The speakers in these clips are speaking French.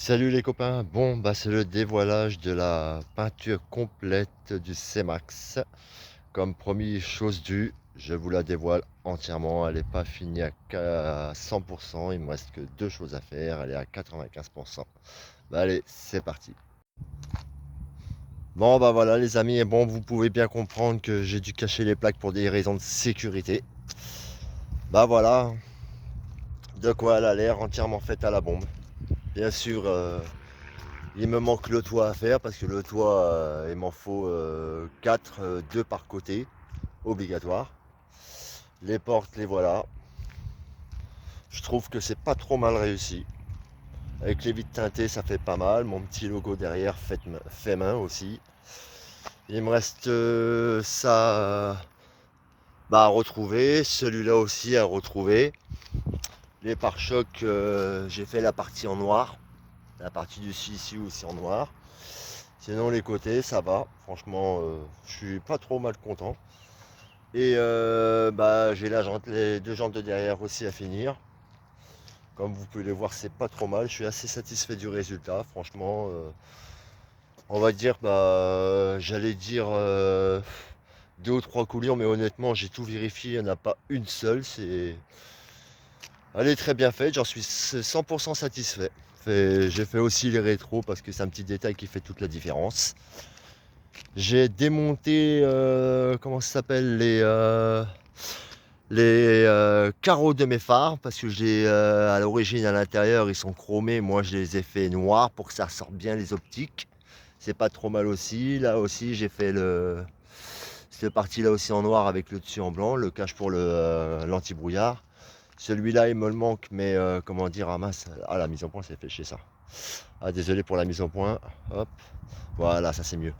Salut les copains, bon bah c'est le dévoilage de la peinture complète du C-Max. Comme promis, chose due, je vous la dévoile entièrement, elle n'est pas finie à 100%, il me reste que deux choses à faire, elle est à 95%. Bah allez, c'est parti. Bon bah voilà les amis, et bon vous pouvez bien comprendre que j'ai dû cacher les plaques pour des raisons de sécurité. Bah voilà, de quoi elle a l'air entièrement faite à la bombe. Bien sûr, il me manque le toit à faire parce que le toit, il m'en faut 4, 2 par côté, obligatoire. Les portes, les voilà. Je trouve que c'est pas trop mal réussi. Avec les vitres teintées, ça fait pas mal. Mon petit logo derrière, fait main aussi. Il me reste ça à retrouver. Celui-là aussi à retrouver. Les pare-chocs, j'ai fait la partie en noir. La partie du ici aussi en noir. Sinon les côtés ça va, franchement je suis pas trop mal content. Et j'ai les deux jantes de derrière aussi à finir. Comme vous pouvez le voir c'est pas trop mal, je suis assez satisfait du résultat, franchement. On va dire j'allais dire deux ou trois coulures, mais honnêtement j'ai tout vérifié, il n'y en a pas une seule. Elle est très bien faite, j'en suis 100% satisfait. J'ai fait aussi les rétros parce que c'est un petit détail qui fait toute la différence. J'ai démonté, comment ça s'appelle, les carreaux de mes phares parce que à l'origine à l'intérieur ils sont chromés. Moi je les ai fait noirs pour que ça ressorte bien les optiques. C'est pas trop mal aussi. Là aussi j'ai fait cette partie là aussi en noir avec le dessus en blanc, le cache pour l'anti-brouillard. Celui-là il me le manque, mais comment dire, ah mince, ah la mise au point c'est fait chier ça. Ah désolé pour la mise au point. Hop, voilà, ça c'est mieux.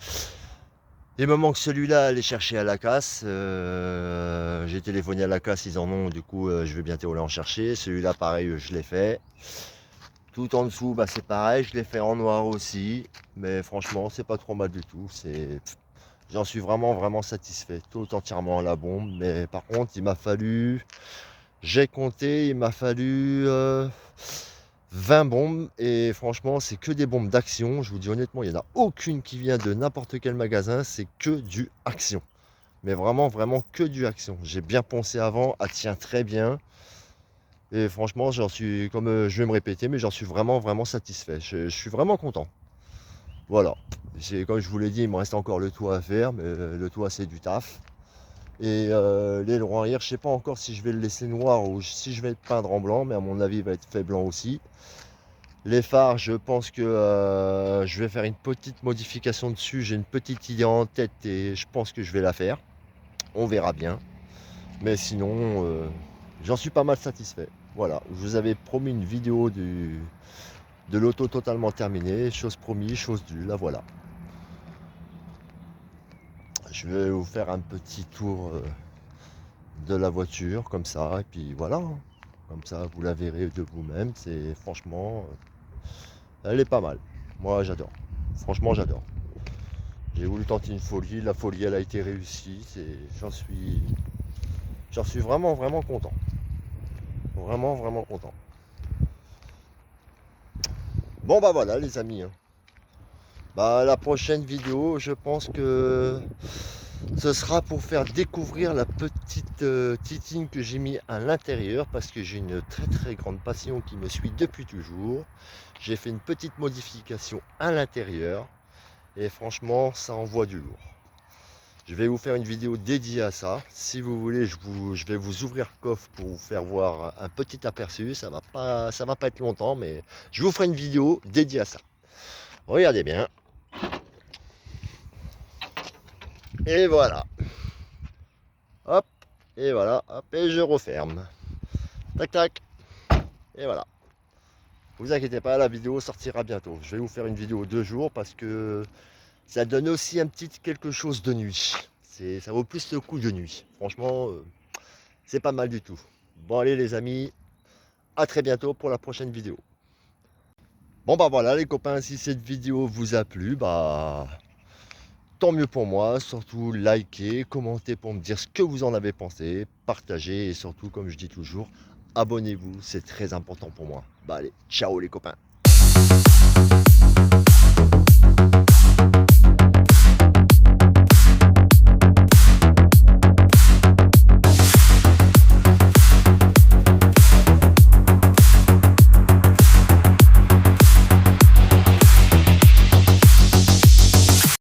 Il me manque celui-là à aller chercher à la casse. J'ai téléphoné à la casse, ils en ont, du coup je vais bientôt aller en chercher. Celui-là pareil, je l'ai fait. Tout en dessous, c'est pareil, je l'ai fait en noir aussi. Mais franchement, c'est pas trop mal du tout. J'en suis vraiment satisfait. Tout entièrement à la bombe. Mais par contre, il m'a fallu, j'ai compté, il m'a fallu 20 bombes, et franchement c'est que des bombes d'action. Je vous dis honnêtement, il n'y en a aucune qui vient de n'importe quel magasin, c'est que du action. Mais vraiment que du action. J'ai bien pensé avant, elle tient très bien. Et franchement, j'en suis, comme je vais me répéter, mais j'en suis vraiment satisfait. Je suis vraiment content. Voilà. Comme je vous l'ai dit, il me reste encore le toit à faire, mais le toit c'est du taf. Et l'aileron arrière, je sais pas encore si je vais le laisser noir ou si je vais le peindre en blanc, mais à mon avis il va être fait blanc aussi. Les phares, je pense que je vais faire une petite modification dessus. J'ai une petite idée en tête et je pense que je vais la faire. On verra bien. Mais sinon, j'en suis pas mal satisfait. Voilà, je vous avais promis une vidéo de l'auto totalement terminée. Chose promise, chose due, la voilà. Je vais vous faire un petit tour de la voiture, comme ça. Et puis voilà, hein. Comme ça, vous la verrez de vous-même. C'est franchement, elle est pas mal. Moi, j'adore. Franchement, j'adore. J'ai voulu tenter une folie, la folie elle a été réussie, j'en suis vraiment content. Vraiment content. Bon bah voilà les amis, hein. La prochaine vidéo, je pense que ce sera pour faire découvrir la petite titine que j'ai mis à l'intérieur parce que j'ai une très grande passion qui me suit depuis toujours. J'ai fait une petite modification à l'intérieur et franchement ça envoie du lourd. Je vais vous faire une vidéo dédiée à ça. Si vous voulez, je vais vous ouvrir le coffre pour vous faire voir un petit aperçu. Ça va pas être longtemps, mais je vous ferai une vidéo dédiée à ça. Regardez bien. Et voilà. Hop. Et voilà. Hop. Et je referme. Tac tac. Et voilà. Vous inquiétez pas, la vidéo sortira bientôt. Je vais vous faire une vidéo 2 jours parce que ça donne aussi un petit quelque chose de nuit. Ça vaut plus le coup de nuit. Franchement, c'est pas mal du tout. Bon allez les amis, à très bientôt pour la prochaine vidéo. Bon voilà les copains, si cette vidéo vous a plu, tant mieux pour moi. Surtout likez, commentez pour me dire ce que vous en avez pensé, partagez et surtout comme je dis toujours, abonnez-vous, c'est très important pour moi. Allez, ciao les copains.